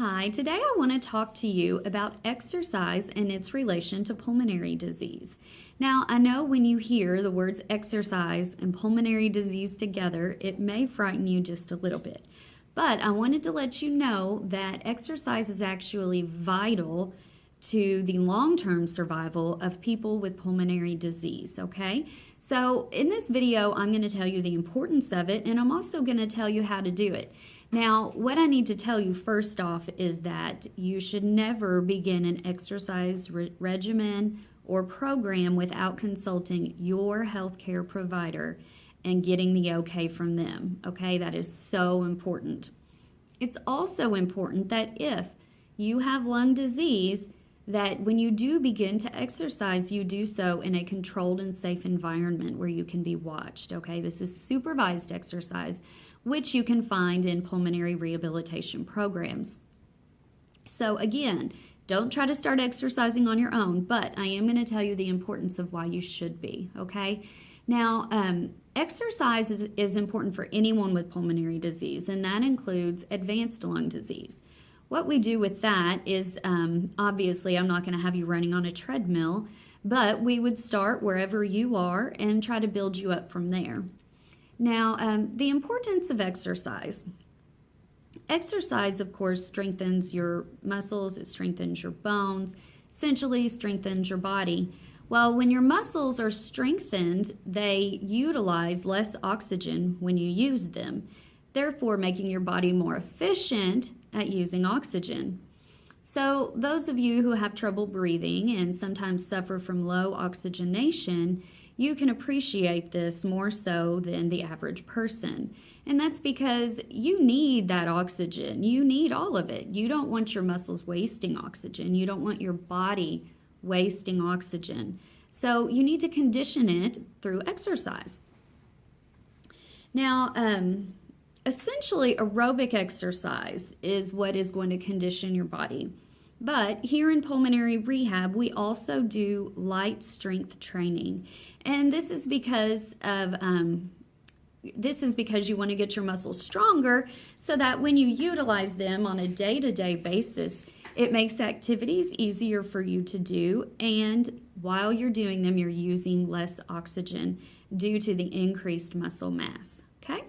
Hi, today I want to talk to you about exercise and its relation to pulmonary disease. Now, I know when you hear the words exercise and pulmonary disease together, it may frighten you just a little bit. But I wanted to let you know that exercise is actually vital to the long-term survival of people with pulmonary disease, okay? So in this video, I'm going to tell you the importance of it, and I'm also going to tell you how to do it. Now, what I need to tell you first off is that you should never begin an exercise regimen or program without consulting your healthcare provider and getting the okay from them, okay? That is so important. It's also important that if you have lung disease, that when you do begin to exercise, you do so in a controlled and safe environment where you can be watched, okay? This is supervised exercise, which you can find in pulmonary rehabilitation programs. So again, don't try to start exercising on your own, but I am going to tell you the importance of why you should be, okay? Now, exercise is important for anyone with pulmonary disease, and that includes advanced lung disease. What we do with that is, obviously, I'm not going to have you running on a treadmill, but we would start wherever you are and try to build you up from there. Now, the importance of exercise. Exercise, of course, strengthens your muscles, it strengthens your bones, essentially strengthens your body. Well, when your muscles are strengthened, they utilize less oxygen when you use them, therefore making your body more efficient at using oxygen. So those of you who have trouble breathing and sometimes suffer from low oxygenation, you can appreciate this more so than the average person. And that's because you need that oxygen. You need all of it. You don't want your muscles wasting oxygen. You don't want your body wasting oxygen. So you need to condition it through exercise. Now, essentially, aerobic exercise is what is going to condition your body. But here in pulmonary rehab, we also do light strength training. And this is because you want to get your muscles stronger so that when you utilize them on a day-to-day basis, it makes activities easier for you to do, and while you're doing them, you're using less oxygen due to the increased muscle mass, okay?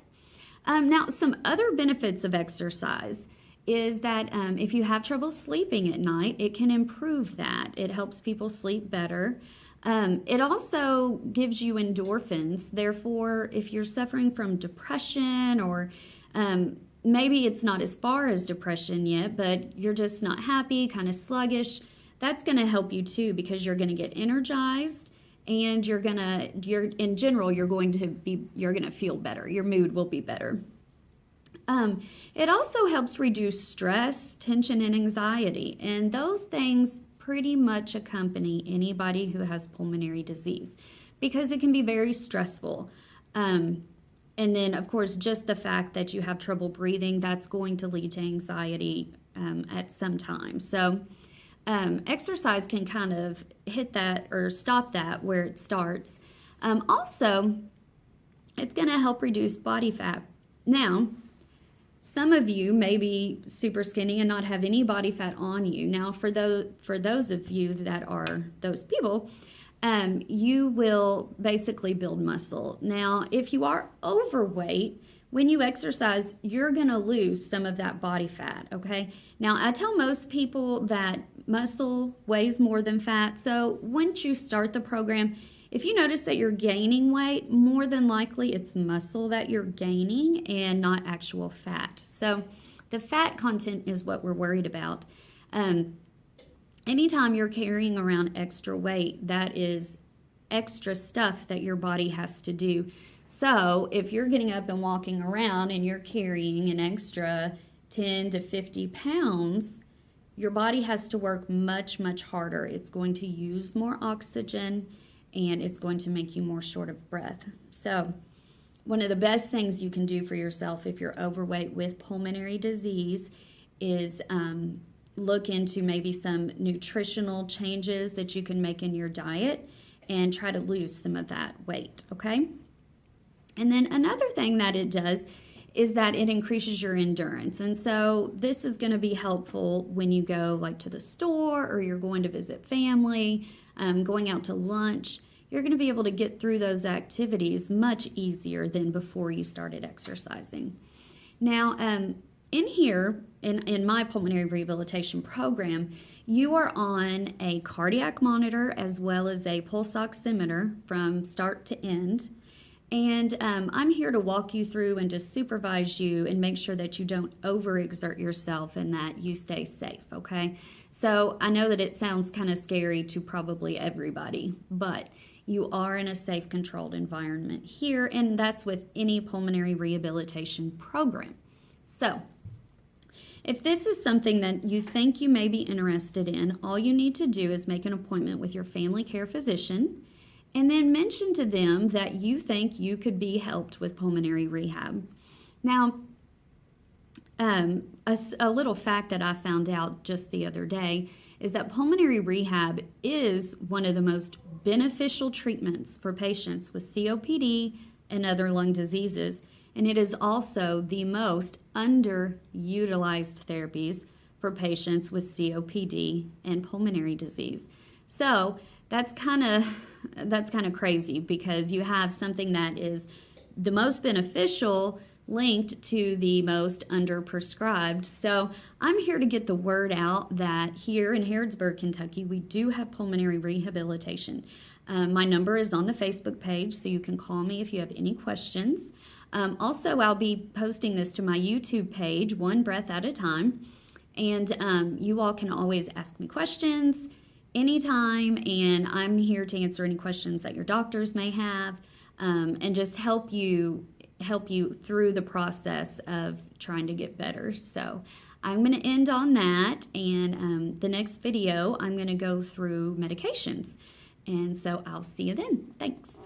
Now, some other benefits of exercise is that if you have trouble sleeping at night, it can improve that. It helps people sleep better. It also gives you endorphins. Therefore, if you're suffering from depression or maybe it's not as far as depression yet, but you're just not happy, kind of sluggish, that's going to help you too because you're going to get energized and you're going to feel better. Your mood will be better. It also helps reduce stress, tension, and anxiety, and those things pretty much accompany anybody who has pulmonary disease because it can be very stressful. And then, of course, just the fact that you have trouble breathing, that's going to lead to anxiety at some time. So exercise can kind of hit that or stop that where it starts. Also, it's going to help reduce body fat. Now, some of you may be super skinny and not have any body fat on you. Now, for those of you that are those people, you will basically build muscle. Now, if you are overweight, when you exercise, you're going to lose some of that body fat, okay? Now, I tell most people that muscle weighs more than fat, so once you start the program, if you notice that you're gaining weight, more than likely it's muscle that you're gaining and not actual fat. So the fat content is what we're worried about. Anytime you're carrying around extra weight, that is extra stuff that your body has to do. So if you're getting up and walking around and you're carrying an extra 10 to 50 pounds, your body has to work much, much harder. It's going to use more oxygen and it's going to make you more short of breath. So one of the best things you can do for yourself if you're overweight with pulmonary disease is look into maybe some nutritional changes that you can make in your diet and try to lose some of that weight, okay? And then another thing that it does is that it increases your endurance. And so this is going to be helpful when you go like to the store or you're going to visit family, going out to lunch. You're going to be able to get through those activities much easier than before you started exercising. Now, in here, in my pulmonary rehabilitation program, you are on a cardiac monitor as well as a pulse oximeter from start to end. And I'm here to walk you through and to supervise you and make sure that you don't overexert yourself and that you stay safe, okay? So I know that it sounds kind of scary to probably everybody, but you are in a safe, controlled environment here, and that's with any pulmonary rehabilitation program. So if this is something that you think you may be interested in, all you need to do is make an appointment with your family care physician and then mention to them that you think you could be helped with pulmonary rehab. Now, a little fact that I found out just the other day is that pulmonary rehab is one of the most beneficial treatments for patients with COPD and other lung diseases, and it is also the most underutilized therapies for patients with COPD and pulmonary disease. So that's kind of crazy, because you have something that is the most beneficial linked to the most underprescribed. So I'm here to get the word out that here in Harrodsburg, Kentucky, we do have pulmonary rehabilitation. My number is on the Facebook page, so you can call me if you have any questions. Also, I'll be posting this to my YouTube page, One Breath at a Time, and you all can always ask me questions anytime, and I'm here to answer any questions that your doctors may have, and just help you through the process of trying to get better. So I'm going to end on that, and the next video I'm going to go through medications, and so I'll see you then. Thanks.